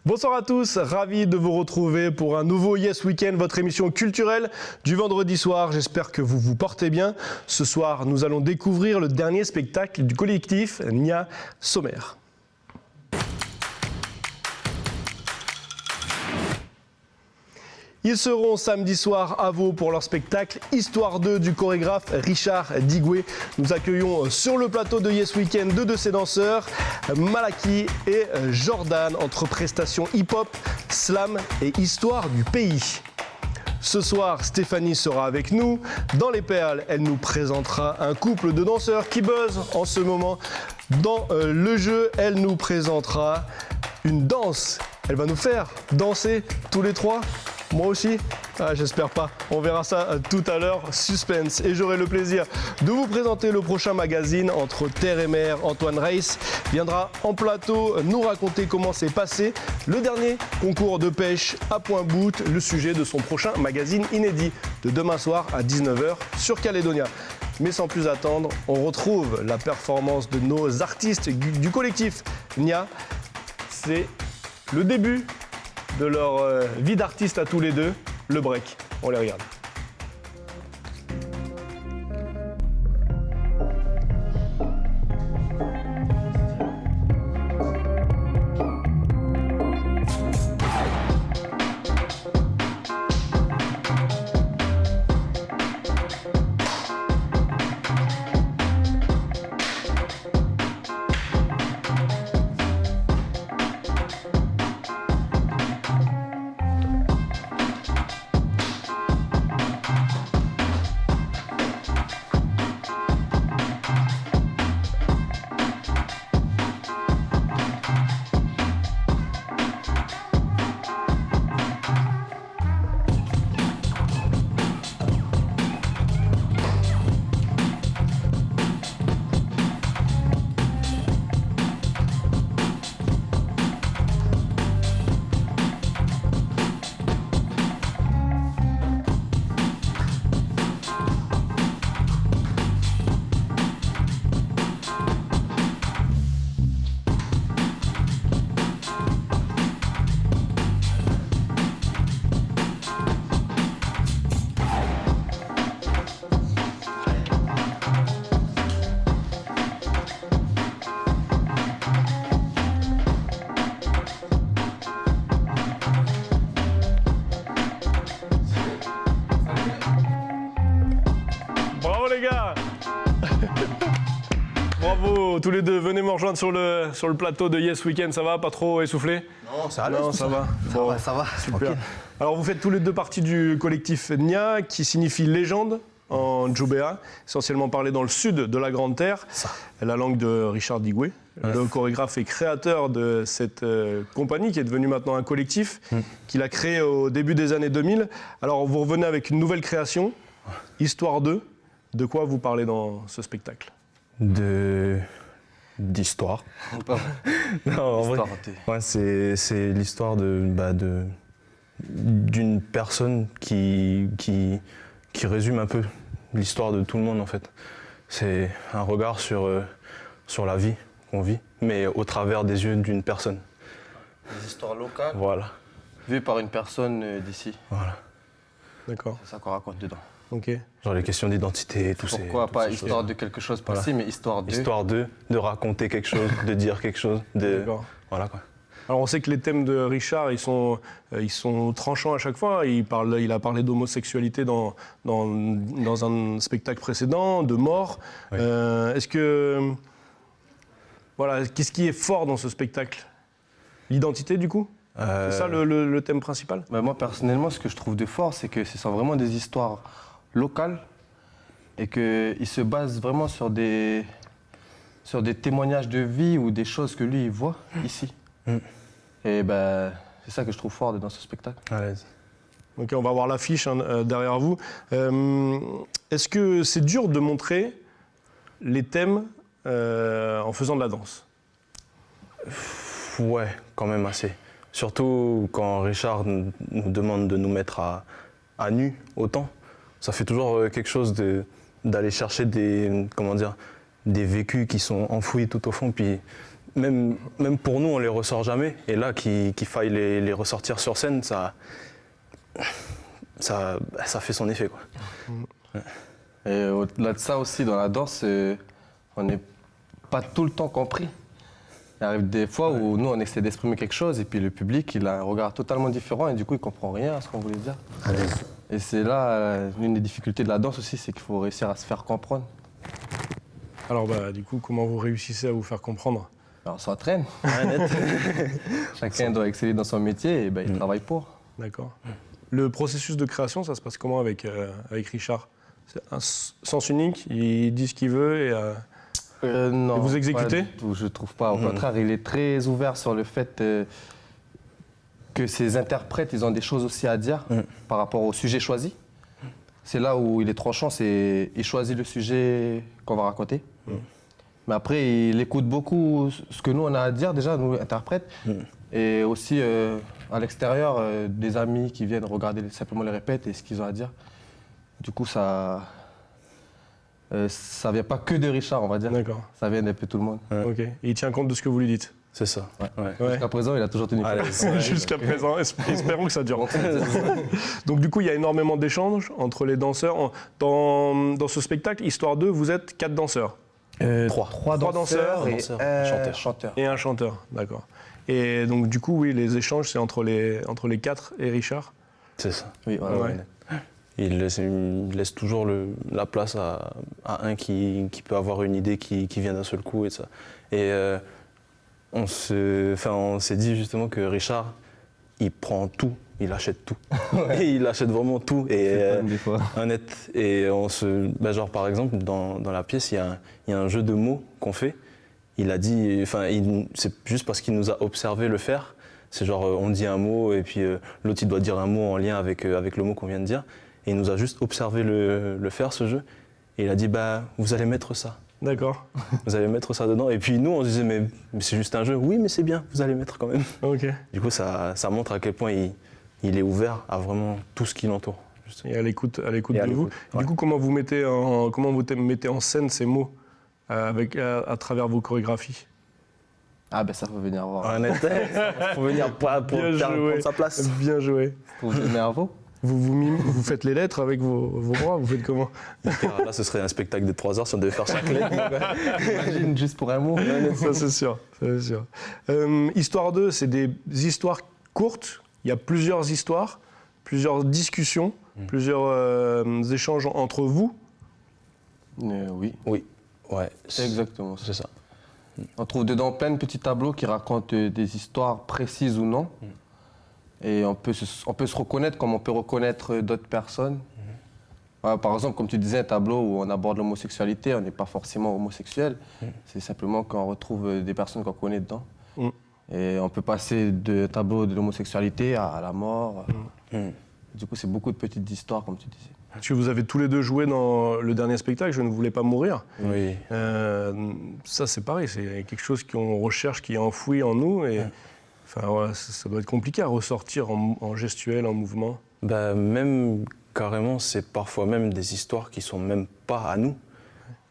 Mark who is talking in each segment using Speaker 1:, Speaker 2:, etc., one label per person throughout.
Speaker 1: Bonsoir à tous, ravi de vous retrouver pour un nouveau Yes Weekend, votre émission culturelle du vendredi soir. J'espère que vous vous portez bien. Ce soir, nous allons découvrir le dernier spectacle du collectif Nia Sommer. Ils seront samedi soir à Vaud pour leur spectacle Histoire 2 du chorégraphe Richard Digoué. Nous accueillons sur le plateau de Yes Weekend deux de ses danseurs, Malaki et Jordan, entre prestations hip-hop, slam et histoire du pays. Ce soir, Stéphanie sera avec nous. Dans les perles, elle nous présentera un couple de danseurs qui buzzent en ce moment. Dans le jeu, elle nous présentera une danse. Elle va nous faire danser tous les trois. Moi aussi? J'espère pas. On verra ça tout à l'heure. Suspense. Et j'aurai le plaisir de vous présenter le prochain magazine Entre Terre et Mer. Antoine Reiss viendra en plateau nous raconter comment s'est passé le dernier concours de pêche à Point-Bout, le sujet de son prochain magazine inédit de demain soir à 19h sur Calédonia. Mais sans plus attendre, on retrouve la performance de nos artistes du collectif Nia. C'est le début de leur vie d'artiste à tous les deux, le break. On les regarde. Bravo tous les deux, venez me rejoindre sur le plateau de Yes Weekend, ça va? Pas trop essoufflé?
Speaker 2: Non, ça allait.
Speaker 1: Non, ça va. Bon,
Speaker 2: ça va.
Speaker 1: Super. Alors vous faites tous les deux partie du collectif Nia, qui signifie légende en djoubéa, essentiellement parlé dans le sud de la Grande Terre, la langue de Richard Digoué, le chorégraphe et créateur de cette compagnie qui est devenue maintenant un collectif, qu'il a créé au début des années 2000. Alors vous revenez avec une nouvelle création, Histoire 2. De quoi vous parlez dans ce spectacle?
Speaker 3: D'histoire. Non, en vrai, ouais, c'est l'histoire d'une personne qui résume un peu l'histoire de tout le monde en fait. C'est un regard sur la vie qu'on vit, mais au travers des yeux d'une personne.
Speaker 2: Des histoires locales,
Speaker 3: voilà,
Speaker 2: vues par une personne d'ici.
Speaker 3: Voilà.
Speaker 1: D'accord.
Speaker 2: C'est ça qu'on raconte dedans.
Speaker 1: Ok.
Speaker 3: Genre les questions d'identité et tout ça.
Speaker 2: Pourquoi pas histoire de quelque chose précis, mais histoire de...
Speaker 3: Histoire de raconter quelque chose, de dire quelque chose,
Speaker 1: D'accord.
Speaker 3: Voilà quoi.
Speaker 1: Alors on sait que les thèmes de Richard, ils sont tranchants à chaque fois. Il a parlé d'homosexualité dans un spectacle précédent, de mort.
Speaker 3: Oui.
Speaker 1: Est-ce que... Voilà, qu'est-ce qui est fort dans ce spectacle? L'identité du coup? C'est ça le thème principal?
Speaker 2: Bah, moi personnellement, ce que je trouve de fort, c'est que ce sont vraiment des histoires locales et qu'ils se basent vraiment sur des témoignages de vie ou des choses que lui il voit ici. Et ben, c'est ça que je trouve fort dans ce spectacle.
Speaker 3: Allez-y.
Speaker 1: Ok, on va voir l'affiche derrière vous. Est-ce que c'est dur de montrer les thèmes en faisant de la danse?
Speaker 3: Ouais, quand même assez. Surtout quand Richard nous demande de nous mettre à nu autant. Ça fait toujours quelque chose d'aller chercher des vécus qui sont enfouis tout au fond, puis même pour nous, on les ressort jamais. Et là, qu'il faille les ressortir sur scène, ça fait son effet, quoi.
Speaker 2: Et au-delà de ça aussi, dans la danse, on n'est pas tout le temps compris. Il arrive des fois où nous, on essaie d'exprimer quelque chose et puis le public, il a un regard totalement différent et du coup, il comprend rien à ce qu'on voulait dire. Et c'est là, l'une des difficultés de la danse aussi, c'est qu'il faut réussir à se faire comprendre.
Speaker 1: Alors du coup, comment vous réussissez à vous faire comprendre?
Speaker 2: Alors, on s'entraîne. Chacun doit exceller dans son métier et il travaille pour.
Speaker 1: D'accord. Le processus de création, ça se passe comment avec Richard? C'est un sens unique, il dit ce qu'il veut et
Speaker 2: Non,
Speaker 1: et vous exécutez?
Speaker 2: pas du tout, je trouve pas. Au contraire, il est très ouvert sur le fait que ses interprètes, ils ont des choses aussi à dire par rapport au sujet choisi. C'est là où il est tranchant, c'est il choisit le sujet qu'on va raconter. Mais après, il écoute beaucoup ce que nous, on a à dire déjà, nous, interprètes. Et aussi, à l'extérieur, des amis qui viennent regarder simplement les répètes et ce qu'ils ont à dire. Du coup, ça vient pas que de Richard, on va dire.
Speaker 1: D'accord.
Speaker 2: Ça vient d'un peu tout le monde.
Speaker 1: Ok. Et il tient compte de ce que vous lui dites?
Speaker 3: C'est ça. Ouais.
Speaker 2: Jusqu'à présent, il a toujours tenu compte.
Speaker 1: Jusqu'à présent, espérons que ça dure. Donc du coup, il y a énormément d'échanges entre les danseurs. Dans ce spectacle, Histoire 2, vous êtes 4 danseurs.
Speaker 2: Trois
Speaker 1: danseurs
Speaker 2: et
Speaker 3: chanteur.
Speaker 2: chanteur.
Speaker 1: Et un chanteur, d'accord. Et donc du coup, oui, les échanges, c'est entre les 4 et Richard?
Speaker 3: C'est ça.
Speaker 2: Oui, voilà,
Speaker 1: Ouais.
Speaker 3: Il laisse toujours la place à un qui peut avoir une idée qui vient d'un seul coup et ça. Et on s'est dit justement que Richard, il prend tout, il achète tout. Et il achète vraiment tout. Et
Speaker 2: des fois.
Speaker 3: honnête. Et genre par exemple, dans la pièce, il y a un jeu de mots qu'on fait. Il a dit, c'est juste parce qu'il nous a observé le faire. C'est genre, on dit un mot et puis l'autre il doit dire un mot en lien avec le mot qu'on vient de dire. Et il nous a juste observé le faire, ce jeu. Et il a dit, vous allez mettre ça.
Speaker 1: D'accord.
Speaker 3: Vous allez mettre ça dedans. Et puis nous, on se disait, mais c'est juste un jeu. Oui, mais c'est bien, vous allez mettre quand même.
Speaker 1: Ok.
Speaker 3: Du coup, ça montre à quel point il est ouvert à vraiment tout ce qui l'entoure.
Speaker 1: Et à l'écoute
Speaker 3: Et à
Speaker 1: de vous.
Speaker 3: l'écoute, ouais.
Speaker 1: Du coup, comment vous mettez en scène ces mots à travers vos chorégraphies?
Speaker 2: Ah ça faut venir voir.
Speaker 3: Honnête, pour venir pour
Speaker 1: Bien joué.
Speaker 3: prendre sa place.
Speaker 1: Bien joué.
Speaker 2: Faut venir à vous.
Speaker 1: Vous faites les lettres avec vos bras, vous faites comment?
Speaker 3: Là, ce serait un spectacle de 3 heures si on devait faire chaque lettre.
Speaker 2: Imagine juste pour un mot.
Speaker 1: Ça, c'est sûr. Histoire 2, c'est des histoires courtes. Il y a plusieurs histoires, plusieurs discussions, plusieurs échanges entre vous.
Speaker 2: Oui,
Speaker 3: Oui, ouais.
Speaker 2: c'est exactement ça.
Speaker 3: C'est ça.
Speaker 2: On trouve dedans plein de petits tableaux qui racontent des histoires précises ou non. Et on peut se reconnaître comme on peut reconnaître d'autres personnes. Par exemple, comme tu disais, un tableau où on aborde l'homosexualité, on n'est pas forcément homosexuel. C'est simplement qu'on retrouve des personnes qu'on connaît dedans. Et on peut passer de tableau de l'homosexualité à la mort. Du coup, c'est beaucoup de petites histoires, comme tu disais.
Speaker 1: Parce que vous avez tous les deux joué dans le dernier spectacle, Je ne voulais pas mourir.
Speaker 3: Oui.
Speaker 1: Ça, c'est pareil, c'est quelque chose qu'on recherche, qui est enfoui en nous. Et ça doit être compliqué à ressortir en gestuel, en mouvement.
Speaker 3: Même carrément, c'est parfois même des histoires qui sont même pas à nous.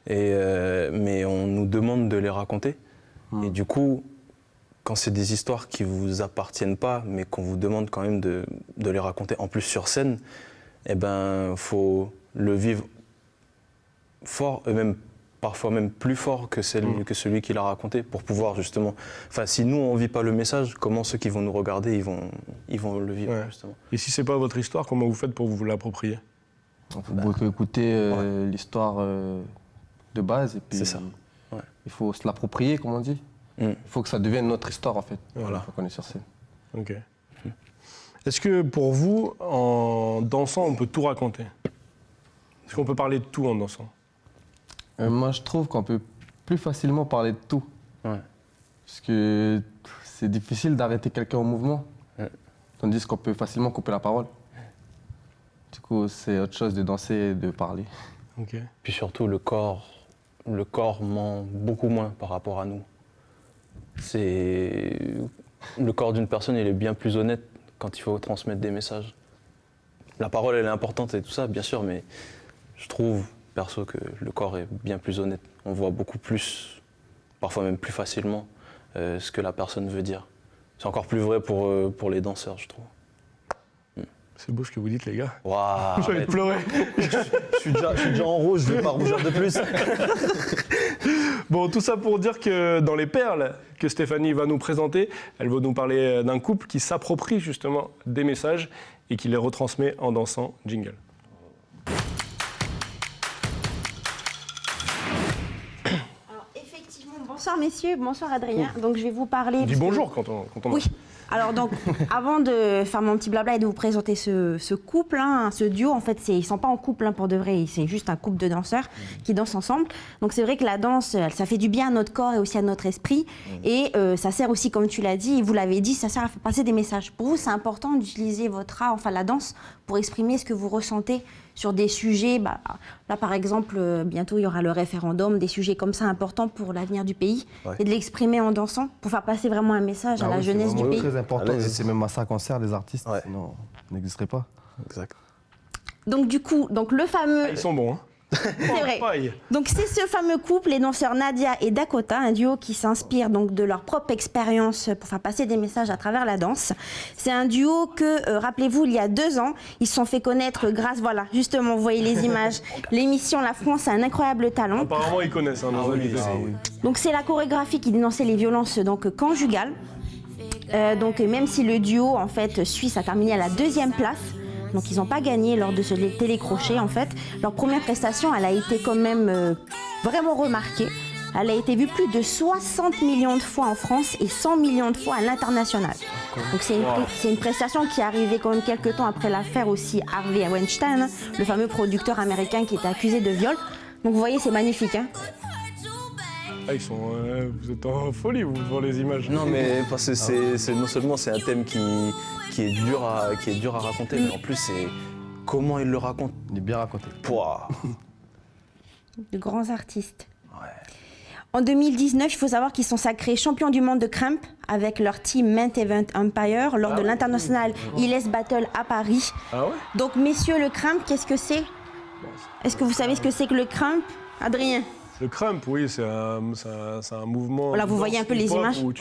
Speaker 3: Mais on nous demande de les raconter. Et du coup, quand c'est des histoires qui vous appartiennent pas, mais qu'on vous demande quand même de les raconter en plus sur scène, faut le vivre fort, et même parfois même plus fort que celui qui l'a raconté, pour pouvoir justement... si nous, on ne vit pas le message, comment ceux qui vont nous regarder, ils vont le vivre, justement.
Speaker 1: Et si c'est pas votre histoire, comment vous faites pour vous l'approprier?
Speaker 2: Il faut beaucoup écouter l'histoire de base et puis
Speaker 3: C'est ça. Ouais.
Speaker 2: il faut se l'approprier, comme on dit. Il faut que ça devienne notre histoire, en fait,
Speaker 1: Voilà.
Speaker 2: une fois qu'on est sur scène.
Speaker 1: Ok. Est-ce que pour vous, en dansant, on peut tout raconter? Est-ce qu'on peut parler de tout en dansant?
Speaker 2: Moi, je trouve qu'on peut plus facilement parler de tout.
Speaker 3: Ouais.
Speaker 2: Parce que c'est difficile d'arrêter quelqu'un au mouvement. Tandis qu'on peut facilement couper la parole. Du coup, c'est autre chose de danser et de parler.
Speaker 1: Ok.
Speaker 3: Puis surtout, le corps ment beaucoup moins par rapport à nous. Le corps d'une personne, il est bien plus honnête quand il faut transmettre des messages. La parole, elle est importante et tout ça, bien sûr, mais je trouve, perso, que le corps est bien plus honnête. On voit beaucoup plus, parfois même plus facilement, ce que la personne veut dire. C'est encore plus vrai pour les danseurs, je trouve.
Speaker 1: C'est beau ce que vous dites, les gars.
Speaker 3: Waouh,
Speaker 1: J'ai envie de pleurer.
Speaker 3: je suis déjà en rouge, je vais pas rougir de plus.
Speaker 1: Bon, tout ça pour dire que dans les perles que Stéphanie va nous présenter, elle va nous parler d'un couple qui s'approprie justement des messages et qui les retransmet en dansant. Jingle.
Speaker 4: Alors, effectivement, bonsoir messieurs, bonsoir Adrien. Donc je vais vous parler...
Speaker 1: Dis bonjour quand on
Speaker 4: Oui. Alors donc, avant de faire mon petit blabla et de vous présenter ce couple, hein, ce duo, en fait, ils ne sont pas en couple pour de vrai, c'est juste un couple de danseurs qui dansent ensemble. Donc c'est vrai que la danse, ça fait du bien à notre corps et aussi à notre esprit. Et ça sert aussi, comme tu l'as dit, et vous l'avez dit, ça sert à faire passer des messages. Pour vous, c'est important d'utiliser votre art, enfin la danse, pour exprimer ce que vous ressentez sur des sujets. Là, par exemple, bientôt, il y aura le référendum, des sujets comme ça importants pour l'avenir du pays.
Speaker 2: Ouais.
Speaker 4: Et de l'exprimer en dansant pour faire passer vraiment un message à la jeunesse du pays.
Speaker 2: Très important.
Speaker 3: Allez,
Speaker 2: C'est même à ça qu'on sert les artistes,
Speaker 3: Ouais.
Speaker 2: sinon on n'existerait pas.
Speaker 3: Exact.
Speaker 4: Donc du coup, le fameux...
Speaker 1: Ils sont bons, hein.
Speaker 4: C'est vrai.
Speaker 1: Pareil.
Speaker 4: Donc c'est ce fameux couple, les danseurs Nadia et Dakota, un duo qui s'inspire donc de leur propre expérience pour faire passer des messages à travers la danse. C'est un duo que, rappelez-vous, il y a 2 ans, ils se sont fait connaître grâce, voilà, justement, vous voyez les images, l'émission La France a un incroyable talent.
Speaker 1: Apparemment, ils connaissent nos invités.
Speaker 4: Donc c'est la chorégraphie qui dénonçait les violences donc conjugales. Donc même si le duo en fait suisse a terminé à la 2e place, donc ils n'ont pas gagné lors de ce télécrochet en fait. Leur première prestation, elle a été quand même vraiment remarquée. Elle a été vue plus de 60 millions de fois en France et 100 millions de fois à l'international. Donc c'est une prestation qui est arrivée quand même quelques temps après l'affaire aussi Harvey Weinstein, le fameux producteur américain qui était accusé de viol. Donc vous voyez, c'est magnifique, hein.
Speaker 1: Ah, ils sont, vous êtes en folie, vous, devant les images.
Speaker 3: Non, mais parce que c'est non seulement c'est un thème qui est dur à raconter, mais en plus c'est comment il le raconte.
Speaker 2: Il est bien raconté.
Speaker 3: Pouah.
Speaker 4: De grands artistes.
Speaker 3: Ouais.
Speaker 4: En 2019, il faut savoir qu'ils sont sacrés champions du monde de Cramp avec leur team Main Event Empire lors de l'international ILS Battle à Paris.
Speaker 1: Ah ouais?
Speaker 4: Donc, messieurs, le Cramp, qu'est-ce que c'est? Est-ce que vous savez ce que c'est que le Cramp, Adrien?
Speaker 1: Le crump, oui, c'est un mouvement.
Speaker 4: Voilà, vous
Speaker 1: de
Speaker 4: voyez
Speaker 1: danse
Speaker 4: un peu les
Speaker 1: hip-hop
Speaker 4: images.
Speaker 1: où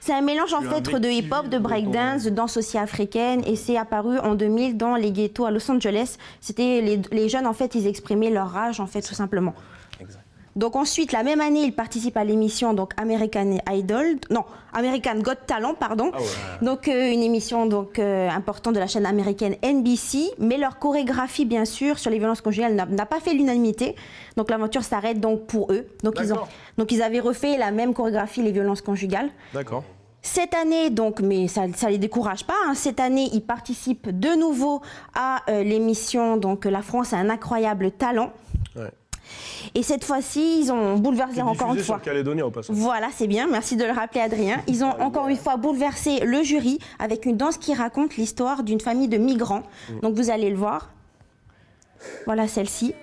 Speaker 4: C'est un mélange en
Speaker 1: Tu
Speaker 4: fait de
Speaker 1: investis
Speaker 4: hip-hop, de
Speaker 1: dans
Speaker 4: breakdance, de danse aussi africaine, et c'est apparu en 2000 dans les ghettos à Los Angeles. C'était les jeunes en fait, ils exprimaient leur rage en fait tout simplement.
Speaker 3: Exact.
Speaker 4: Donc ensuite, la même année, ils participent à l'émission donc American Got Talent, pardon.
Speaker 1: Ah ouais.
Speaker 4: Donc une émission donc importante de la chaîne américaine NBC, mais leur chorégraphie bien sûr sur les violences conjugales n'a pas fait l'unanimité. Donc l'aventure s'arrête donc pour eux. Donc ils avaient refait la même chorégraphie les violences conjugales.
Speaker 1: D'accord.
Speaker 4: Cette année, donc, mais ça les décourage pas, hein, cette année, ils participent de nouveau à l'émission donc La France a un incroyable talent.
Speaker 1: Ouais.
Speaker 4: Et cette fois-ci, ils ont bouleversé encore une
Speaker 1: Diffusé
Speaker 4: fois.
Speaker 1: sur Calédonia au passage.
Speaker 4: Voilà, c'est bien, merci de le rappeler Adrien. Ils ont encore une fois bouleversé le jury avec une danse qui raconte l'histoire d'une famille de migrants. Donc vous allez le voir. Voilà celle-ci.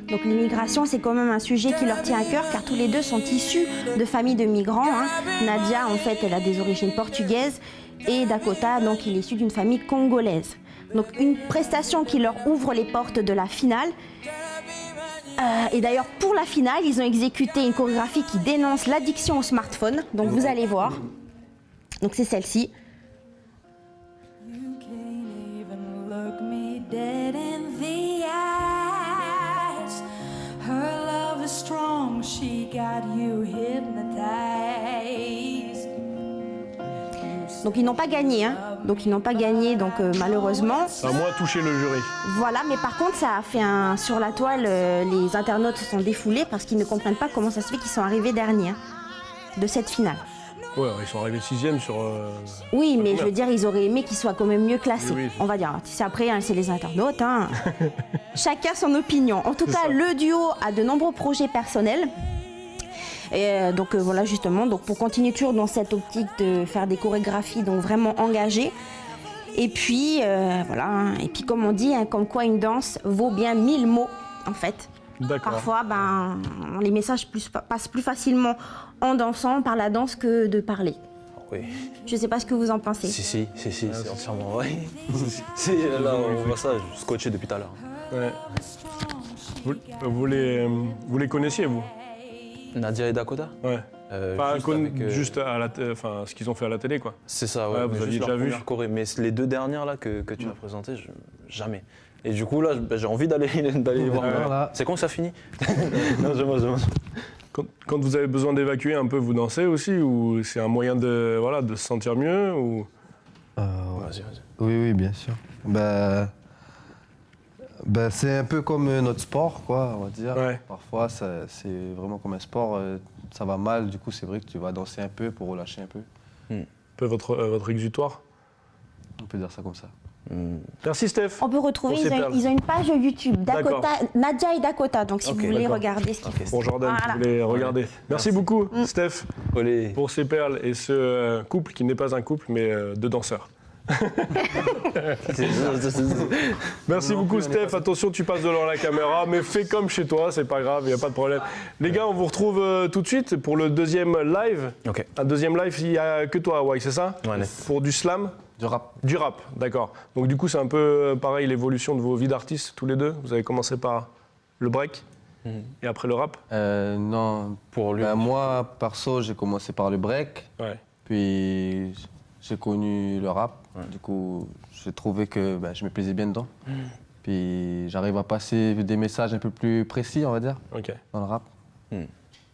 Speaker 4: Donc l'immigration, c'est quand même un sujet qui leur tient à cœur car tous les deux sont issus de familles de migrants, hein. Nadia, en fait, elle a des origines portugaises et Dakota, donc, il est issu d'une famille congolaise. Donc une prestation qui leur ouvre les portes de la finale. Et d'ailleurs, pour la finale, ils ont exécuté une chorégraphie qui dénonce l'addiction au smartphone. Donc vous allez voir. Donc c'est celle-ci.
Speaker 5: You can't even look me dead in the eyes. Her love is strong, she got you hypnotized.
Speaker 4: Donc ils n'ont pas gagné, hein. Donc ils n'ont pas gagné, donc malheureusement.
Speaker 1: Ça a moins touché le jury.
Speaker 4: Voilà, mais par contre, ça a fait un... Sur la toile, les internautes se sont défoulés parce qu'ils ne comprennent pas comment ça se fait qu'ils sont arrivés derniers hein, de cette finale.
Speaker 1: Ouais, ils sont arrivés 6e sur.
Speaker 4: Oui, mais je veux dire, ils auraient aimé qu'ils soient quand même mieux classés.
Speaker 1: Oui, oui.
Speaker 4: On va dire. C'est après, hein, c'est les internautes. Hein. Chacun son opinion. En tout cas,
Speaker 1: ça.
Speaker 4: le duo a de nombreux projets personnels. Et donc voilà, justement, donc pour continuer toujours dans cette optique de faire des chorégraphies donc vraiment engagées. Et puis, voilà. Hein. Et puis, comme on dit, hein, comme quoi une danse vaut bien 1000 mots, en fait.
Speaker 1: D'accord.
Speaker 4: Parfois, les messages passent plus facilement en dansant, par la danse, que de parler.
Speaker 3: Oui.
Speaker 4: Je ne sais pas ce que vous en pensez.
Speaker 3: Si, c'est entièrement vrai. Là, on voit ça, je suis scotché depuis tout à l'heure.
Speaker 1: Ouais. Vous les connaissiez, vous?
Speaker 3: Nadia et Dakota?
Speaker 1: Ouais. Pas
Speaker 3: juste avec,
Speaker 1: juste à ce qu'ils ont fait à la télé, quoi.
Speaker 3: C'est ça, ouais.
Speaker 1: Ouais, vous
Speaker 3: mais
Speaker 1: aviez
Speaker 3: juste
Speaker 1: déjà
Speaker 3: leur
Speaker 1: vu.
Speaker 3: première choré. Mais les deux dernières là que tu as présentées, jamais. Et du coup, là, j'ai envie d'aller voir.
Speaker 1: Voilà.
Speaker 3: C'est quand ça finit? Non, je mange.
Speaker 1: Quand vous avez besoin d'évacuer un peu, vous dansez aussi? Ou c'est un moyen de se sentir mieux ou...
Speaker 2: Vas-y. Oui, bien sûr. C'est un peu comme notre sport, quoi, on va dire.
Speaker 1: Ouais.
Speaker 2: Parfois, c'est vraiment comme un sport. Ça va mal, du coup, c'est vrai que tu vas danser un peu pour relâcher un peu.
Speaker 1: Un peu votre exutoire?
Speaker 2: On peut dire ça comme ça.
Speaker 1: Merci Steph.
Speaker 4: On peut retrouver,
Speaker 1: Pour ces perles.
Speaker 4: ils ont une page YouTube,
Speaker 1: D'accord.
Speaker 4: Nadia et Dakota, donc si
Speaker 3: Ok,
Speaker 4: vous voulez
Speaker 1: d'accord.
Speaker 4: regarder ce qu'ils font.
Speaker 1: Bon Jordan,
Speaker 4: Voilà.
Speaker 1: vous voulez regarder. Merci beaucoup Steph
Speaker 3: Olé.
Speaker 1: pour ces perles et ce couple qui n'est pas un couple mais de danseurs. Merci beaucoup Steph, attention tu passes devant la caméra mais fais comme chez toi, c'est pas grave, il n'y a pas de problème. Les gars, on vous retrouve tout de suite pour le deuxième live.
Speaker 3: Ok.
Speaker 1: Un deuxième live, il n'y a que toi Hawaii, c'est ça?
Speaker 3: Ouais, net.
Speaker 1: Pour du slam?
Speaker 2: Du rap.
Speaker 1: Du rap, d'accord. Donc du coup c'est un peu pareil l'évolution de vos vies d'artistes tous les deux. Vous avez commencé par le break et après le rap?
Speaker 2: Non,
Speaker 3: Pour lui.
Speaker 2: moi, perso, j'ai commencé par le break,
Speaker 1: Ouais.
Speaker 2: puis j'ai connu le rap. Du coup, j'ai trouvé que je me plaisais bien dedans. Puis j'arrive à passer des messages un peu plus précis, on va dire,
Speaker 1: Ok.
Speaker 2: dans le rap.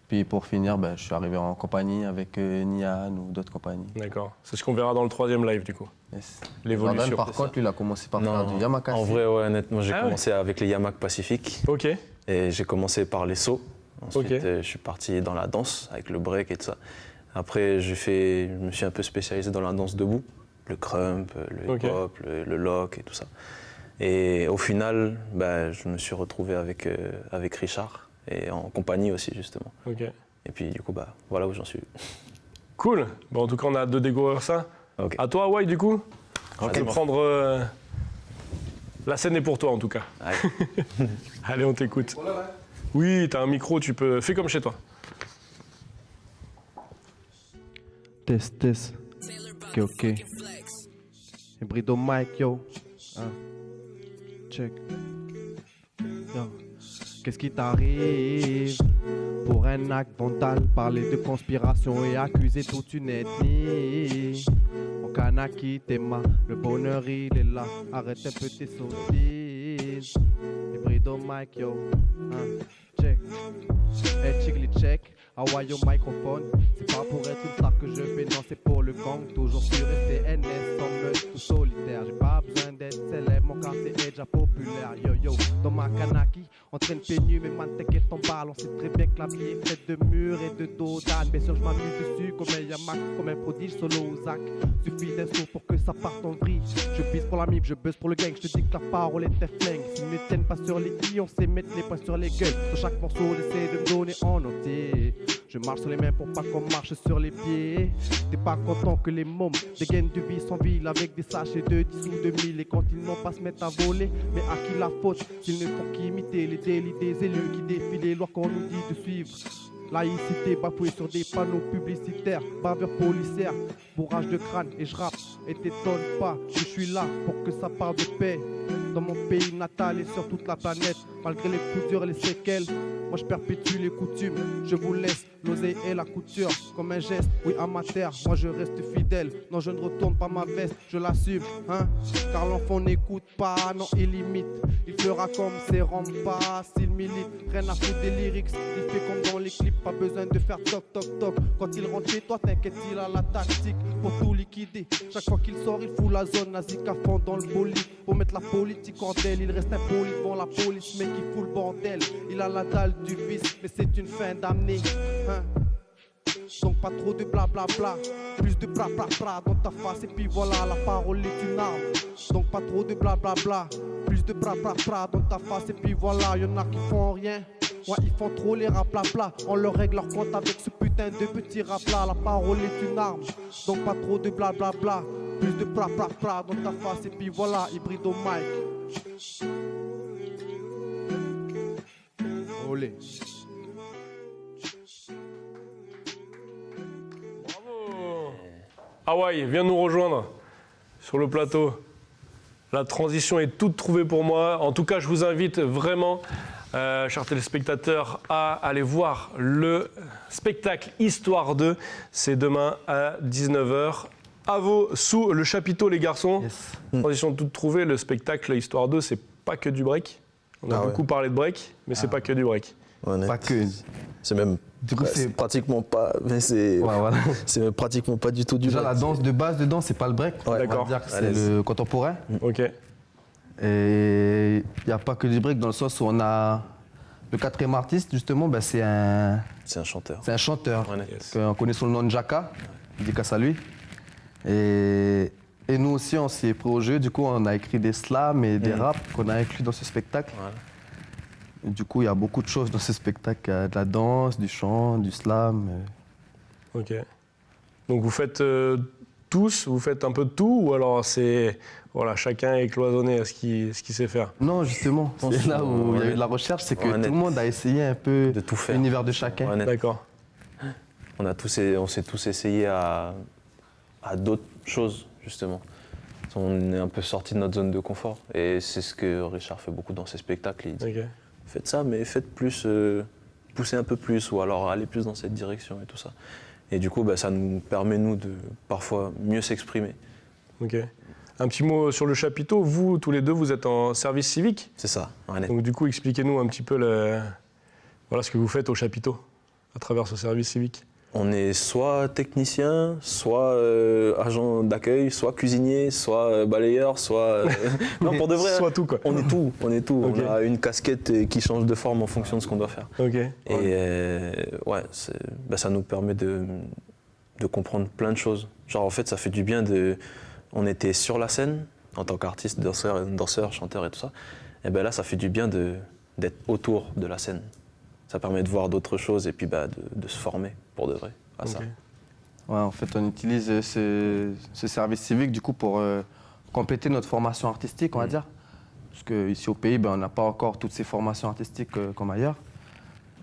Speaker 2: Puis pour finir, je suis arrivé en compagnie avec Nian ou d'autres compagnies.
Speaker 1: D'accord. C'est ce qu'on verra dans le troisième live du coup.
Speaker 2: Yes.
Speaker 1: L'évolution.
Speaker 2: Jordan, par contre, lui, il a commencé par faire du Yamakasi.
Speaker 3: En vrai, ouais, honnêtement, j'ai
Speaker 1: Ah ouais.
Speaker 3: commencé avec les Yamak Pacifique.
Speaker 1: Ok.
Speaker 3: Et j'ai commencé par les sauts. Ensuite,
Speaker 1: Ok.
Speaker 3: je suis parti dans la danse avec le break et tout ça. Après, je me suis un peu spécialisé dans la danse debout, le crump, le
Speaker 1: Ok.
Speaker 3: hip-hop, le lock et tout ça. Et au final, je me suis retrouvé avec Richard et en compagnie aussi justement.
Speaker 1: Ok.
Speaker 3: Et puis du coup, voilà où j'en suis.
Speaker 1: Cool. Bon, en tout cas, on a hâte de découvrir ça.
Speaker 3: Ok.
Speaker 1: À toi, Hawaii, du coup.
Speaker 3: Ok.
Speaker 1: Je vais prendre. La scène est pour toi, en tout cas.
Speaker 3: Allez.
Speaker 1: Allez, on t'écoute. Oui, t'as un micro, tu peux. Fais comme chez toi.
Speaker 6: Test. Ok. Hybrido mic, yo. Check. Yo. Qu'est-ce qui t'arrive? Pour un acte vandal, parler de conspiration et accuser toute une ethnie. Mon Kanaki, t'es le bonheur il est là. Arrête un peu tes sottises. Hybrido mic, yo. Check. Hey, chigli check. Hawaii au microphone. C'est pas pour être une star que je fais, non, c'est pour le gang. Toujours sur STNS, sans meute tout solitaire. J'ai pas besoin d'être célèbre, mon quartier est déjà populaire. Yo yo, dans ma Kanaki, on traîne pénu, mais man, t'inquiète, on parle. On sait très bien que la vie est faite de murs et de dos d'âne. Bien sûr, je m'amuse dessus comme un Yamak, comme un prodige solo au Zach. Suffit d'un saut pour que ça parte en vrille. Je pisse pour la mif, je buzz pour le gang. Je te dis que la parole est un flingue. S'ils ne tiennent pas sur les i, on sait mettre les points sur les gueules. Sur chaque morceau, j'essaie de me donner en entier. Je marche sur les mains pour pas qu'on marche sur les pieds. T'es pas content que les mômes dégainent de vie sans ville avec des sachets de 10 ou de 1000. Et quand ils n'ont pas se mettre à voler, mais à qui la faute s'ils ne font qu'imiter les délits des élus qui défient les lois qu'on nous dit de suivre. Laïcité bafouée sur des panneaux publicitaires, bavure policière, bourrage de crâne et je rappe. Et t'étonne pas, je suis là pour que ça parle de paix. Dans mon pays natal et sur toute la planète, malgré les coups durs et les séquelles, moi je perpétue les coutumes, je vous laisse l'oseille et la couture comme un geste, oui à ma terre, moi je reste fidèle. Non je ne retourne pas ma veste, je l'assume, hein. Car l'enfant n'écoute pas, non il imite. Il fera comme ses remparts, s'il milite, rien à foutre des lyrics. Il fait comme dans les clips, pas besoin de faire toc toc toc. Quand il rentre chez toi, t'inquiète, il a la tactique pour tout liquider. Chaque fois qu'il sort, il fout la zone nazique à fond dans le bolide. Pour mettre la politique en d'elle, il reste impoli devant la police, mais qui fout le bordel. Il a la dalle du vice, mais c'est une fin d'année, hein. Donc pas trop de blablabla, plus de blablabla dans ta face et puis voilà, la parole est une arme. Donc pas trop de blablabla, plus de blablabla dans ta face et puis voilà, y'en a qui font rien. Ouais, ils font trop les raplapla, on leur règle leur compte avec ce putain de petit rap-là. La parole est une arme, donc pas trop de blablabla, plus de blablabla dans ta face et puis voilà, hybrido mic. voulez.
Speaker 1: Hawaï, viens nous rejoindre sur le plateau. La transition est toute trouvée pour moi. En tout cas, je vous invite vraiment, chers téléspectateurs, à aller voir le spectacle Histoire 2. C'est demain à 19h. À vous, sous le chapiteau, les garçons.
Speaker 2: Yes.
Speaker 1: Transition toute trouvée. Le spectacle Histoire 2, c'est pas que du break. On a beaucoup parlé de break, mais c'est pas que du break.
Speaker 7: Honnête.
Speaker 6: Pas que.
Speaker 7: C'est même.
Speaker 6: Du coup, c'est
Speaker 7: pratiquement pas. Mais c'est.
Speaker 6: Ouais, voilà.
Speaker 7: C'est pratiquement pas du tout du
Speaker 6: Déjà,
Speaker 7: break.
Speaker 6: la danse de base dedans, c'est pas le break.
Speaker 7: Ouais.
Speaker 1: D'accord.
Speaker 6: On va dire que c'est
Speaker 7: Allez.
Speaker 6: le contemporain.
Speaker 1: Ok.
Speaker 6: Et il n'y a pas que du break dans le sens où on a le quatrième artiste, justement, ben, c'est un
Speaker 7: chanteur.
Speaker 6: chanteur.
Speaker 1: Yes.
Speaker 6: Qu'on connaît sous le nom de Jaka, dédicace à lui. Et nous aussi, on s'y est pris au jeu. Du coup, on a écrit des slams et des raps qu'on a inclus dans ce spectacle.
Speaker 7: Voilà.
Speaker 6: Et du coup, il y a beaucoup de choses dans ce spectacle. Il y a de la danse, du chant, du slam.
Speaker 1: Ok. Donc vous faites tous, vous faites un peu de tout, ou alors c'est voilà, chacun est cloisonné à ce qu'il sait faire.
Speaker 6: Non, justement, c'est là où il y a eu de la recherche, c'est que
Speaker 7: Honnête.
Speaker 6: tout le monde a essayé un peu
Speaker 7: De tout faire.
Speaker 6: l'univers de chacun.
Speaker 7: Honnête.
Speaker 1: D'accord.
Speaker 7: On s'est tous essayé à d'autres choses, justement. On est un peu sorti de notre zone de confort. Et c'est ce que Richard fait beaucoup dans ses spectacles. Il dit
Speaker 1: Ok.
Speaker 7: faites ça, mais faites plus, poussez un peu plus, ou alors allez plus dans cette direction et tout ça. Et du coup, bah, ça nous permet, nous, de parfois mieux s'exprimer.
Speaker 1: Ok. Un petit mot sur le chapiteau. Vous, tous les deux, vous êtes en service civique.
Speaker 7: C'est ça, honnête.
Speaker 1: Donc du coup, expliquez-nous un petit peu voilà, ce que vous faites au chapiteau à travers ce service civique.
Speaker 7: On est soit technicien, soit agent d'accueil, soit cuisinier, soit balayeur, soit... non, pour de vrai,
Speaker 1: Soit tout, quoi.
Speaker 7: on est tout, on est tout.
Speaker 1: Ok.
Speaker 7: On a une casquette qui change de forme en fonction de ce qu'on doit faire.
Speaker 1: Ok.
Speaker 7: Et ouais, ça nous permet de comprendre plein de choses. Genre, en fait, ça fait du bien de... On était sur la scène, en tant qu'artiste, danseur, chanteur et tout ça. Et ben là, ça fait du bien d'être autour de la scène. Ça permet de voir d'autres choses et puis de se former, pour de vrai, à ça.
Speaker 1: Ok.
Speaker 6: Ouais, en fait, on utilise ce service civique du coup pour compléter notre formation artistique, on va dire. Parce qu'ici au pays, ben, on n'a pas encore toutes ces formations artistiques comme ailleurs.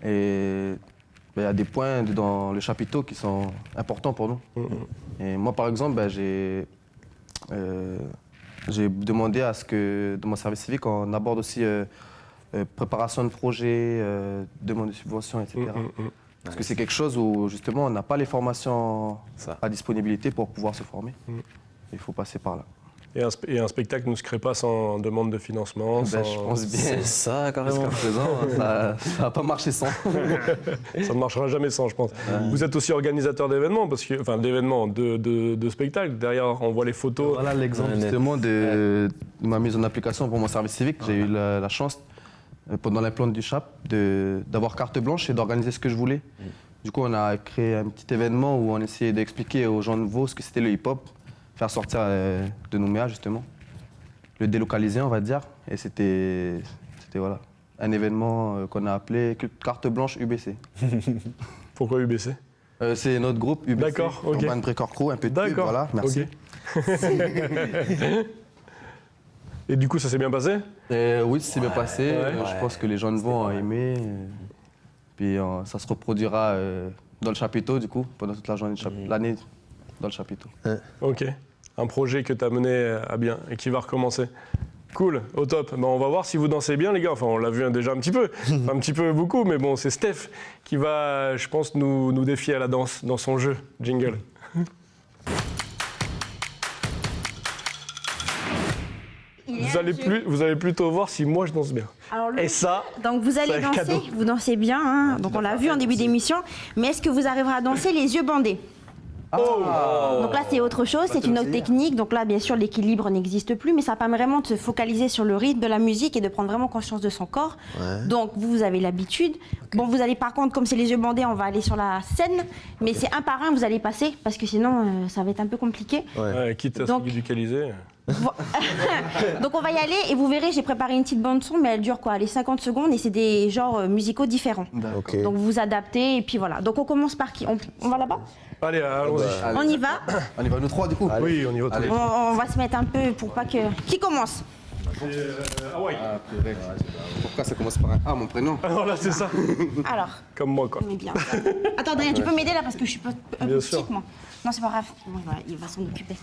Speaker 6: Et ben, y a des points dans le chapiteau qui sont importants pour nous. Et moi, par exemple, ben, j'ai demandé à ce que dans mon service civique, on aborde aussi préparation de projets, demande de subventions, etc. Parce que c'est quelque chose où justement on n'a pas les formations
Speaker 7: Ça.
Speaker 6: à disponibilité pour pouvoir se former. Il faut passer par là.
Speaker 1: Et un spectacle ne se crée pas sans demande de financement.
Speaker 6: Ben, je pense bien.
Speaker 7: C'est ça, carrément.
Speaker 6: Jusqu'à présent, ça n'a pas marché sans.
Speaker 1: Ça ne marchera jamais sans, je pense. Vous êtes aussi organisateur d'événements, enfin d'événements, de spectacles. Derrière, on voit les photos.
Speaker 6: Voilà l'exemple
Speaker 7: Honnête.
Speaker 6: justement de ma mise en application pour mon service civique. J'ai eu la chance, pendant l'implant du CHAP, d'avoir carte blanche et d'organiser ce que je voulais. Du coup, on a créé un petit événement où on essayait d'expliquer aux gens de Vaud ce que c'était le hip-hop, faire sortir de Nouméa justement, le délocaliser on va dire. Et c'était voilà, un événement qu'on a appelé carte blanche UBC.
Speaker 1: Pourquoi UBC?
Speaker 6: C'est notre groupe UBC,
Speaker 1: D'accord, ok.
Speaker 6: Urban Breaker Crew, un peu de pub,
Speaker 1: D'accord.
Speaker 6: voilà, merci.
Speaker 1: Ok. Et du coup, ça s'est bien passé?
Speaker 6: Oui, c'est bien passé.
Speaker 1: Ouais.
Speaker 6: Je pense que les gens de Vaud ont aimé. Puis ça se reproduira dans le chapiteau, du coup, pendant toute la journée de l'année dans le chapiteau.
Speaker 1: Ok. Un projet que tu as mené à bien et qui va recommencer. Cool, au top. Ben, on va voir si vous dansez bien, les gars. Enfin, on l'a vu déjà un petit peu, un petit peu beaucoup, mais bon, c'est Steph qui va, je pense, nous défier à la danse dans son jeu. Jingle. Vous allez plutôt voir si moi je danse bien.
Speaker 4: Alors,
Speaker 1: Et ça,
Speaker 4: donc vous allez
Speaker 1: c'est un
Speaker 4: danser,
Speaker 1: cadeau.
Speaker 4: vous dansez bien, hein, donc on l'a vu en début d'émission, mais est-ce que vous arriverez à danser les yeux bandés? Donc là c'est autre chose, c'est une autre technique, donc là bien sûr l'équilibre n'existe plus, mais ça permet vraiment de se focaliser sur le rythme de la musique et de prendre vraiment conscience de son corps. Donc vous avez l'habitude. Bon, vous allez par contre, comme c'est les yeux bandés, on va aller sur la scène, mais c'est un par un vous allez passer, parce que sinon ça va être un peu compliqué.
Speaker 1: quitte à
Speaker 4: Donc-
Speaker 1: se ridiculiser.
Speaker 4: Donc on va y aller et vous verrez, j'ai préparé une petite bande son, mais elle dure quoi, les 50 secondes et c'est des genres musicaux différents.
Speaker 7: Ok.
Speaker 4: Donc vous vous adaptez et puis voilà. Donc on commence par qui? On va là-bas?
Speaker 1: Allez, allons-y.
Speaker 4: On y va.
Speaker 6: On y va nous trois, du coup.
Speaker 1: Oui, on y va tous les deux.
Speaker 4: On va se mettre un peu pour pas que... Qui commence?
Speaker 1: Hawaï.
Speaker 8: Ah, purée. Pourquoi ça commence par un A, mon prénom?
Speaker 1: Alors là, c'est ça.
Speaker 4: Alors,
Speaker 1: Comme moi, quoi.
Speaker 4: mais bien. Attends, Adrien, tu peux m'aider là parce que je suis pas un
Speaker 1: Bien
Speaker 4: peu
Speaker 1: sûr.
Speaker 4: petite, moi. Non, c'est pas grave. Bon, il va s'en occuper.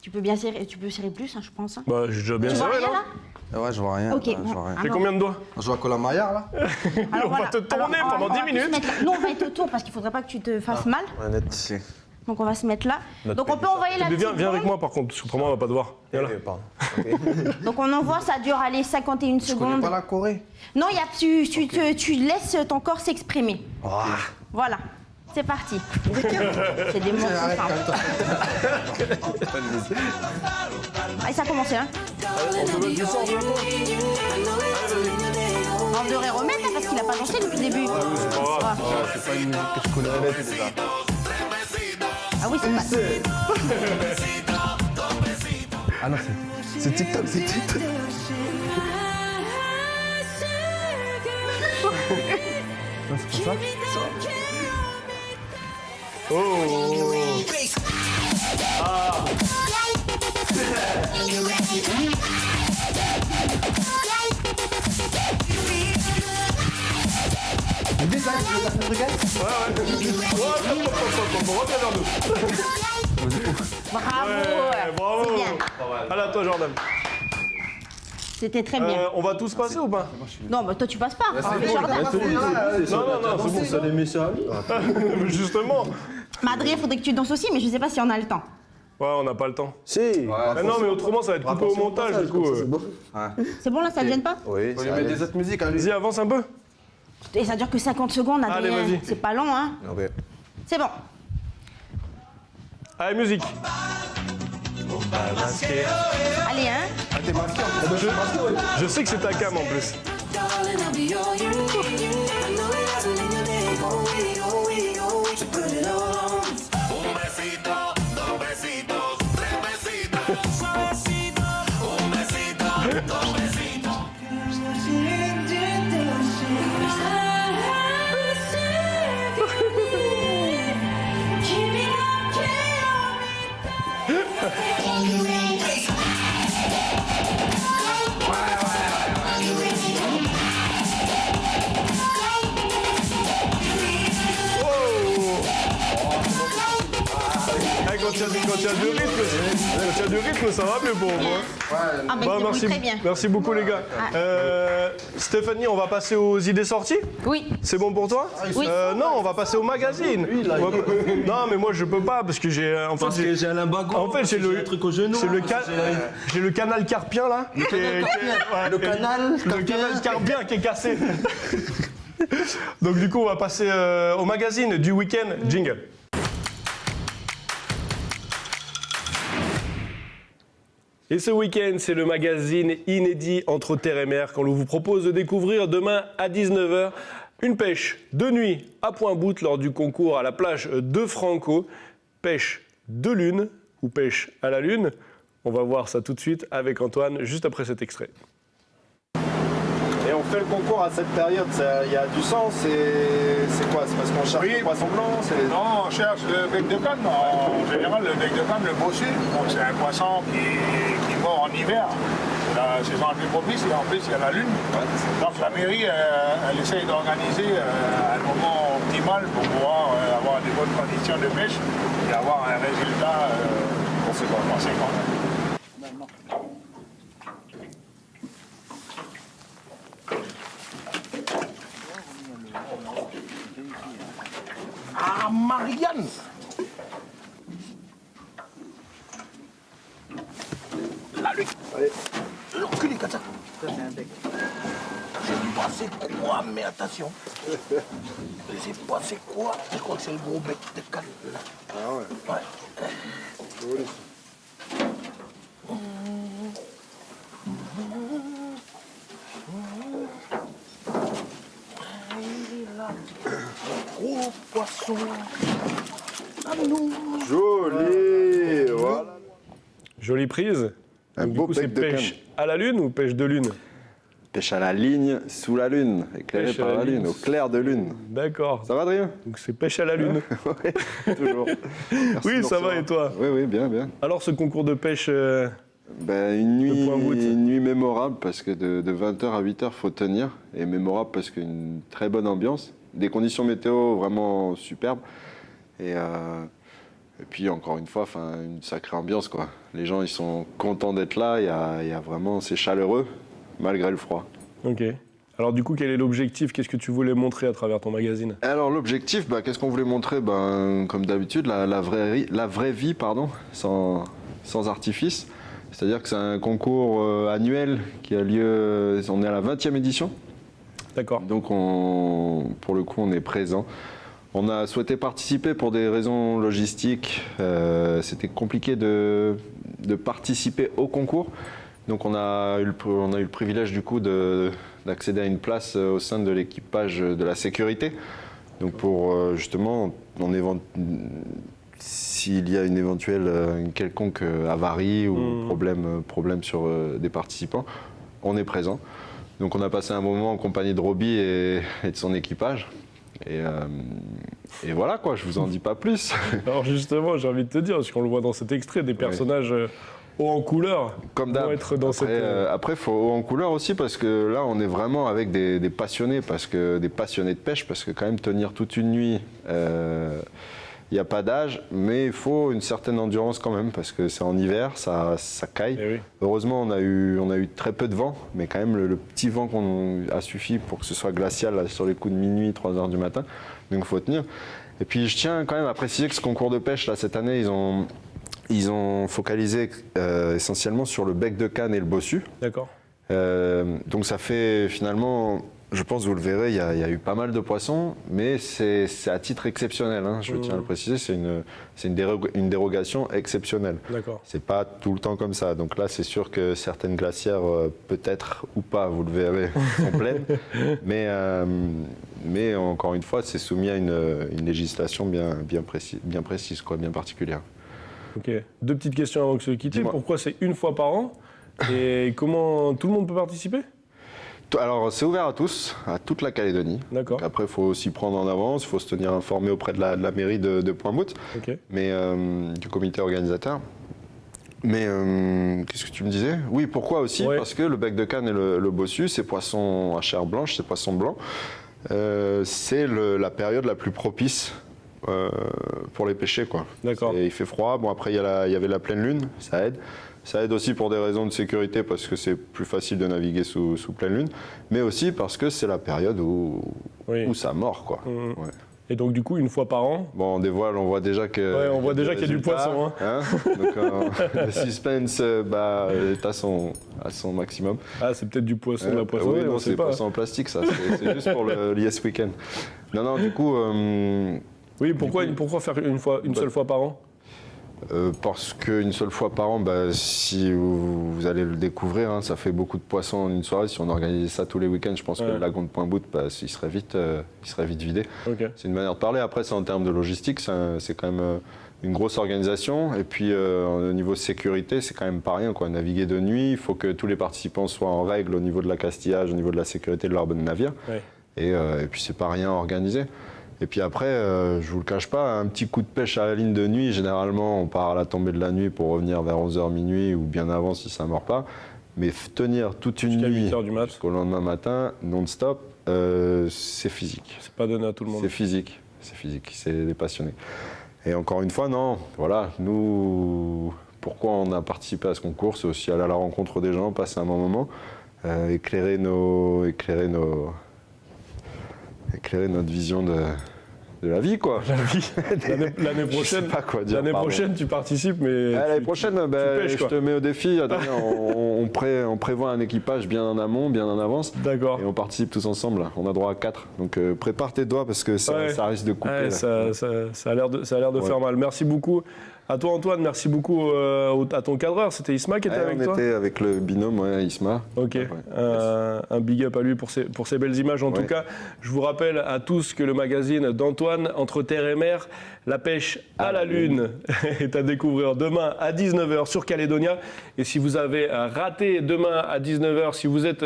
Speaker 4: Tu peux bien serrer, tu peux serrer plus, hein, je pense. Hein.
Speaker 1: Bah, j'ai déjà bien
Speaker 4: Tu vois
Speaker 1: serré,
Speaker 4: rien
Speaker 1: là.
Speaker 4: là
Speaker 8: Ah ouais, je vois rien.
Speaker 4: Ok,
Speaker 8: Ouais,
Speaker 4: bon.
Speaker 8: je vois rien.
Speaker 1: Fais combien de doigts?
Speaker 8: On joue à Colin-Maillard, là?
Speaker 4: Alors,
Speaker 1: On va te tourner
Speaker 4: Alors,
Speaker 1: pendant
Speaker 4: on va
Speaker 1: 10
Speaker 4: tous
Speaker 1: minutes.
Speaker 4: se mettre là. Nous, on va être autour parce qu'il faudrait pas que tu te fasses mal.
Speaker 2: Ouais, net.
Speaker 4: Donc, on va se mettre là.
Speaker 2: Notre
Speaker 4: Donc, on peut envoyer la
Speaker 1: Mais
Speaker 4: petite
Speaker 1: viens avec
Speaker 4: bombe.
Speaker 1: moi, par contre, parce que autrement, on va pas te voir. Viens là.
Speaker 2: Pardon.
Speaker 4: Donc, on envoie, ça dure, allez, 51
Speaker 8: Je connais
Speaker 4: secondes.
Speaker 8: pas la Corée.
Speaker 4: Non, tu laisses ton corps s'exprimer. Voilà. C'est parti. C'est des mots
Speaker 8: Arrête,
Speaker 4: simples.
Speaker 8: calme-toi.
Speaker 4: Allez, ça a commencé, hein. On devrait remettre, hein, parce qu'il a pas dansé depuis le début. Ah.
Speaker 8: C'est pas une musique que je connais.
Speaker 4: Ah oui, c'est pas...
Speaker 8: Ah non, c'est TikTok, c'est TikTok. Non, c'est pas ça?
Speaker 1: Reviens vers nous.
Speaker 4: Bravo.
Speaker 1: Bravo.
Speaker 4: C'est bien.
Speaker 1: Allez, à toi, Jordan.
Speaker 4: C'était très bien.
Speaker 1: On va tous passer ou pas?
Speaker 4: Non, bah toi, tu passes pas.
Speaker 8: c'est bon,
Speaker 4: Jordan.
Speaker 1: Non, c'est bon,
Speaker 2: Ça les met sur
Speaker 1: Justement.
Speaker 4: Madré, il faudrait que tu danses aussi, mais je sais pas si on a le temps.
Speaker 1: Ouais, on n'a pas le temps.
Speaker 2: Si.
Speaker 1: Mais non, mais autrement, ça va être coupé au montage, du coup.
Speaker 4: C'est bon, là, ça ne gêne pas?
Speaker 2: Oui,
Speaker 8: On lui met des autres musiques à lui.
Speaker 1: Vas-y, avance un peu.
Speaker 4: Et ça dure que 50 secondes,
Speaker 1: Allez,
Speaker 4: Adrien.
Speaker 1: vas-y.
Speaker 4: C'est pas long, hein.
Speaker 2: Ok.
Speaker 4: C'est bon.
Speaker 1: Allez, musique.
Speaker 4: Allez, hein.
Speaker 1: Je sais que c'est ta cam en plus.
Speaker 5: Darling, I'll be all you need. I know you're dancing in your day. Oh, we should put it on. Un besito, dos besitos, tres besitos, suavecito. Un besito, dos besitos.
Speaker 1: Quand il y a du rythme, ça va mieux pour moi.
Speaker 4: Ah, ben,
Speaker 1: Bah,
Speaker 4: c'est
Speaker 1: merci,
Speaker 4: très bien.
Speaker 1: merci beaucoup les gars. Stéphanie, on va passer aux idées sorties.
Speaker 4: Oui.
Speaker 1: C'est bon pour toi?
Speaker 4: Oui.
Speaker 1: Non, on va passer au magazine. Non, mais moi je peux pas parce que j'ai
Speaker 2: J'ai un limbago.
Speaker 1: en fait, j'ai le
Speaker 2: truc au genou.
Speaker 1: j'ai le canal carpien là. Le canal carpien qui est cassé. Donc du coup, on va passer au magazine du week-end. Jingle. Et ce week-end, c'est le magazine inédit Entre terre et mer qu'on vous propose de découvrir demain à 19h. Une pêche de nuit à Point-Boute lors du concours à la plage de Franco. Pêche de lune ou pêche à la lune. On va voir ça tout de suite avec Antoine, juste après cet extrait.
Speaker 9: Et on fait le concours à cette période, il y a du sens, c'est quoi? C'est parce qu'on cherche le poisson blanc?
Speaker 10: Non, on cherche le bec de canne. En général, le bec de canne, le bossu, donc c'est un poisson qui mord en hiver. C'est la saison la plus propice et en plus il y a la lune. Donc la mairie, elle essaye d'organiser un moment optimal pour pouvoir avoir des bonnes conditions de pêche et avoir un résultat conséquent.
Speaker 9: Ah, Marianne! Là, lui. L'enculé, comme ça. Je sais pas c'est quoi, mais attention. Je sais pas c'est quoi. Je crois que c'est le gros bec de canne. Ah ouais? Ouais. Joli. Gros poisson. À nous.
Speaker 11: Joli, voilà.
Speaker 1: Jolie prise.
Speaker 11: Un
Speaker 1: Donc,
Speaker 11: beau
Speaker 1: du coup, c'est
Speaker 11: bec de
Speaker 1: pêche
Speaker 11: canne.
Speaker 1: à la lune ou pêche de lune?
Speaker 11: Pêche à la ligne, sous la lune, éclairée
Speaker 1: Pêche à
Speaker 11: par
Speaker 1: la
Speaker 11: la lune,
Speaker 1: lune.
Speaker 11: au clair de lune.
Speaker 1: D'accord.
Speaker 11: Ça va, Adrien?
Speaker 1: Donc c'est pêche à la lune.
Speaker 11: Ouais, toujours. Merci
Speaker 1: Oui,
Speaker 11: de
Speaker 1: ça
Speaker 11: nous
Speaker 1: va
Speaker 11: recevoir.
Speaker 1: et toi?
Speaker 11: Oui, oui, bien, bien.
Speaker 1: Alors ce concours de pêche,
Speaker 11: Une nuit mémorable parce que de 20h à 8h, il faut tenir. Et mémorable parce qu'une très bonne ambiance. Des conditions météo vraiment superbes. Et puis encore une fois, une sacrée ambiance, quoi. Les gens, ils sont contents d'être là. Il y a vraiment, c'est chaleureux malgré le froid.
Speaker 1: Ok. Alors du coup, quel est l'objectif? Qu'est-ce que tu voulais montrer à travers ton magazine?
Speaker 11: Alors l'objectif, qu'est-ce qu'on voulait montrer? Comme d'habitude, la vraie vie, sans artifice. C'est-à-dire que c'est un concours annuel qui a lieu, on est à la 20e édition.
Speaker 1: D'accord.
Speaker 11: Donc pour le coup, on est présent. On a souhaité participer pour des raisons logistiques. C'était compliqué de participer au concours. Donc on a eu le privilège du coup d'accéder à une place au sein de l'équipage de la sécurité. Donc pour justement, s'il y a une quelconque avarie ou problème sur des participants, on est présent. Donc on a passé un moment en compagnie de Roby et de son équipage. Et voilà quoi, je vous en dis pas plus.
Speaker 1: Alors justement, j'ai envie de te dire, parce qu'on le voit dans cet extrait, des personnages haut en couleur.
Speaker 11: Comme d'hab. Après, il faut haut en couleur aussi parce que là, on est vraiment avec des passionnés, des passionnés de pêche, parce que quand même tenir toute une nuit, il n'y a pas d'âge, mais il faut une certaine endurance quand même, parce que c'est en hiver, ça caille.
Speaker 1: Oui.
Speaker 11: Heureusement, on a eu très peu de vent, mais quand même le petit vent a suffi pour que ce soit glacial là, sur les coups de minuit, 3h du matin. Donc il faut tenir. Et puis je tiens quand même à préciser que ce concours de pêche, là, cette année, ils ont focalisé essentiellement sur le bec de canne et le bossu.
Speaker 1: D'accord.
Speaker 11: Donc ça fait finalement, je pense vous le verrez, il y a eu pas mal de poissons, mais c'est à titre exceptionnel, hein, je tiens à le préciser, c'est une dérogation exceptionnelle.
Speaker 1: D'accord.
Speaker 11: C'est pas tout le temps comme ça. Donc là, c'est sûr que certaines glacières, peut-être ou pas, vous le verrez, sont pleines. Mais encore une fois, c'est soumis à une législation bien précise, quoi, bien particulière.
Speaker 1: Ok. 2 petites questions avant que je se quitte.
Speaker 11: Dis-moi.
Speaker 1: Pourquoi c'est une fois par an? Et comment tout le monde peut participer?
Speaker 11: Alors, c'est ouvert à tous, à toute la Calédonie.
Speaker 1: D'accord.
Speaker 11: Donc après, il faut s'y prendre en avance, il faut se tenir informé auprès de la mairie de Pointe-Mout,
Speaker 1: Ok.
Speaker 11: mais du comité organisateur. Mais qu'est-ce que tu me disais? Oui, pourquoi aussi?
Speaker 1: Ouais.
Speaker 11: Parce que le bec de canne et le bossu, ces poissons à chair blanche, ces poissons blancs, c'est la période la plus propice pour les pêcher, quoi.
Speaker 1: D'accord.
Speaker 11: Et il fait froid. Bon, après, il y avait la pleine lune, ça aide. Ça aide aussi pour des raisons de sécurité parce que c'est plus facile de naviguer sous pleine lune, mais aussi parce que c'est la période où ça mord, quoi. Ouais.
Speaker 1: Et donc du coup, une fois par an?
Speaker 11: Bon, on voit déjà que.
Speaker 1: Ouais, on voit déjà qu'il y a du poisson.
Speaker 11: Hein. Donc le suspense est à son maximum.
Speaker 1: Ah, c'est peut-être du poisson de la poissonnerie,
Speaker 11: Oui, non,
Speaker 1: on
Speaker 11: c'est
Speaker 1: sait pas.
Speaker 11: poisson en plastique, ça. C'est juste pour le Yes Weekend. Non, du coup.
Speaker 1: Oui, pourquoi faire une seule fois par an?
Speaker 11: Parce qu'une seule fois par an, si vous allez le découvrir, hein, ça fait beaucoup de poissons en une soirée. Si on organisait ça tous les week-ends, je pense que le lagon de Pointe-Bout, il serait vite vidé.
Speaker 1: Okay.
Speaker 11: C'est une manière de parler. Après, c'est en termes de logistique, c'est quand même une grosse organisation. Et puis, au niveau sécurité, c'est quand même pas rien, quoi. Naviguer de nuit, il faut que tous les participants soient en règle au niveau de l'accastillage, au niveau de la sécurité de leur bon navire.
Speaker 1: Ouais.
Speaker 11: Et puis, c'est pas rien à organiser. Et puis après, je vous le cache pas, un petit coup de pêche à la ligne de nuit, généralement on part à la tombée de la nuit pour revenir vers 11h minuit ou bien avant si ça ne mord pas. Mais tenir toute une nuit jusqu'au lendemain matin, non-stop, c'est physique.
Speaker 1: C'est pas donné à tout le monde.
Speaker 11: C'est physique, c'est des passionnés. Et encore une fois, non, voilà, nous, pourquoi on a participé à ce concours, c'est aussi aller à la rencontre des gens, passer un bon moment, éclairer notre vision de la vie, quoi.
Speaker 1: La vie. L'année prochaine, l'année prochaine, tu participes, mais
Speaker 11: l'année prochaine,
Speaker 1: pêches,
Speaker 11: je te mets au défi. On prévoit un équipage bien en amont, bien en avance.
Speaker 1: D'accord.
Speaker 11: Et on participe tous ensemble. On a droit à 4. Donc prépare tes doigts parce que ça risque de couper.
Speaker 1: Ça a l'air de faire mal. Merci beaucoup. À toi, Antoine, merci beaucoup à ton cadreur. C'était Isma qui était avec toi?
Speaker 11: On était avec le binôme, Isma.
Speaker 1: Ok, un big up à lui pour ces belles images. En tout cas, je vous rappelle à tous que le magazine d'Antoine, Entre terre et mer, la pêche à la lune, est à découvrir demain à 19h sur Calédonia. Et si vous avez raté demain à 19h, si vous êtes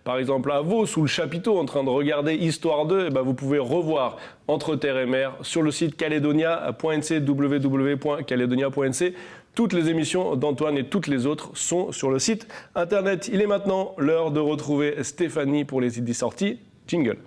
Speaker 1: par exemple à Vaux, sous le chapiteau, en train de regarder Histoire 2, vous pouvez revoir Entre terre et mer sur le site calédonia.nc, www.calédonia.nc. Toutes les émissions d'Antoine et toutes les autres sont sur le site internet. Il est maintenant l'heure de retrouver Stéphanie pour les idées sorties. Jingle.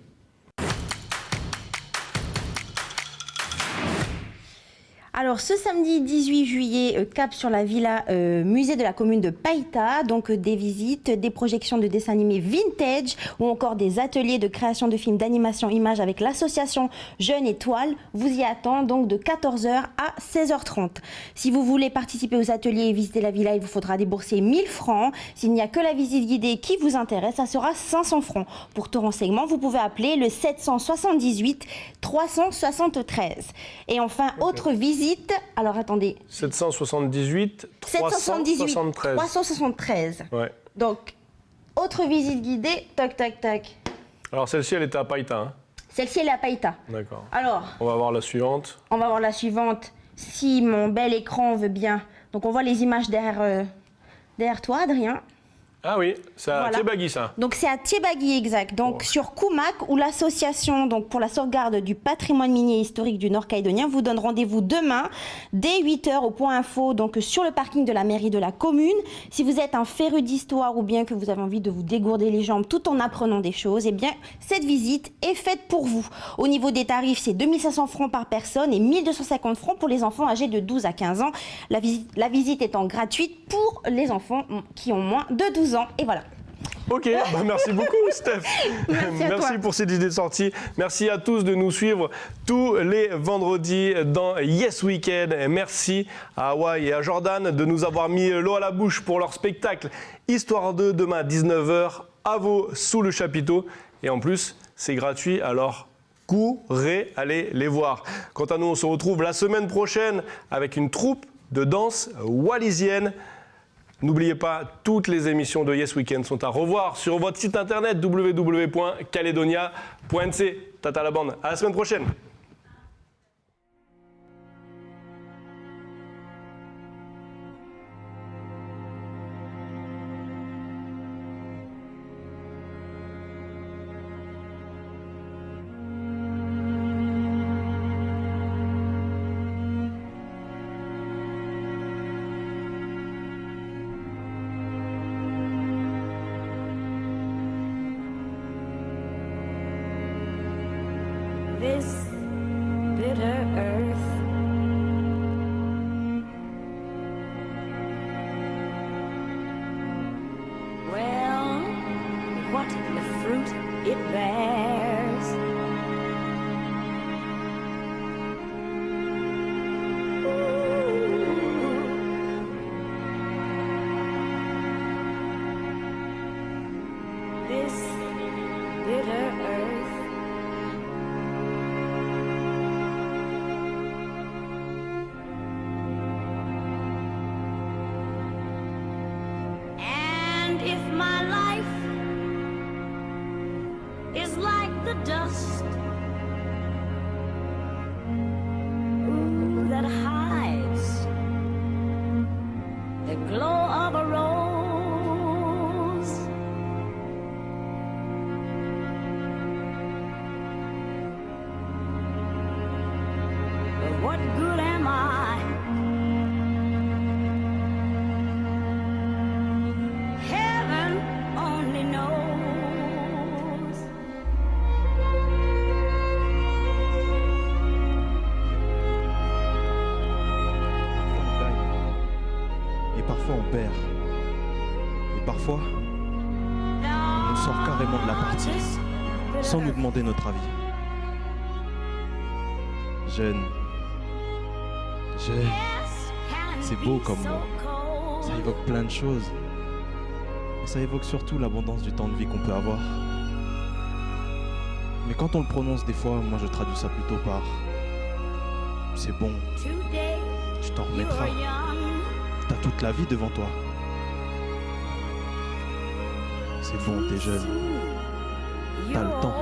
Speaker 4: Alors ce samedi 18 juillet, cap sur la villa musée de la commune de Païta, donc des visites, des projections de dessins animés vintage ou encore des ateliers de création de films d'animation image avec l'association Jeunes Étoiles vous y attend donc de 14h à 16h30. Si vous voulez participer aux ateliers et visiter la villa, il vous faudra débourser 1000 francs. S'il n'y a que la visite guidée qui vous intéresse, ça sera 500 francs. Pour tout renseignement, vous pouvez appeler le 778 373. Et enfin, autre visite. Alors attendez.
Speaker 1: 778 373.
Speaker 4: 373.
Speaker 1: Ouais.
Speaker 4: Donc, autre visite guidée, tac, tac, tac.
Speaker 1: Alors celle-ci, elle était à Païta. Hein.
Speaker 4: Celle-ci, elle est à Païta.
Speaker 1: D'accord.
Speaker 4: Alors,
Speaker 1: on va voir la suivante.
Speaker 4: On va voir la suivante, si mon bel écran veut bien. Donc, on voit les images derrière toi, Adrien.
Speaker 1: Ah oui, c'est à
Speaker 4: Voilà.
Speaker 1: Thiébagui, ça.
Speaker 4: Donc c'est à Thiébagui, exact. Donc sur Koumak, où l'association donc pour la sauvegarde du patrimoine minier historique du Nord calédonien vous donne rendez-vous demain dès 8h au point info, donc sur le parking de la mairie de la commune. Si vous êtes un féru d'histoire ou bien que vous avez envie de vous dégourder les jambes tout en apprenant des choses, eh bien cette visite est faite pour vous. Au niveau des tarifs, c'est 2500 francs par personne et 1250 francs pour les enfants âgés de 12 à 15 ans. La visite étant gratuite pour les enfants qui ont moins de 12 ans. Et voilà.
Speaker 1: Ok, bah merci beaucoup Steph. Merci pour cette idée de sortie. Merci à tous de nous suivre tous les vendredis dans Yes Weekend. Merci à Hawaï et à Jordan de nous avoir mis l'eau à la bouche pour leur spectacle Histoire 2 demain à 19h à Vaud sous le chapiteau. Et en plus, c'est gratuit, alors courez, allez les voir. Quant à nous, on se retrouve la semaine prochaine avec une troupe de danse wallisienne. N'oubliez pas, toutes les émissions de Yes Weekend sont à revoir sur votre site internet www.caledonia.nc. Tata la bande, à la semaine prochaine.
Speaker 12: This bitter earth well, what the fruit it bears this bitter earth if my life is like the dust that hides the glow of a rose, but what good am I? Heaven only knows.
Speaker 6: Et parfois on perd. Et parfois, on nous sort carrément de la partie, sans nous demander notre avis. Jeune, c'est beau comme mot. Ça évoque plein de choses. Et ça évoque surtout l'abondance du temps de vie qu'on peut avoir. Mais quand on le prononce des fois, moi je traduis ça plutôt par « c'est bon, tu t'en remettras, t'as toute la vie devant toi. C'est bon, t'es jeune, t'as le temps. »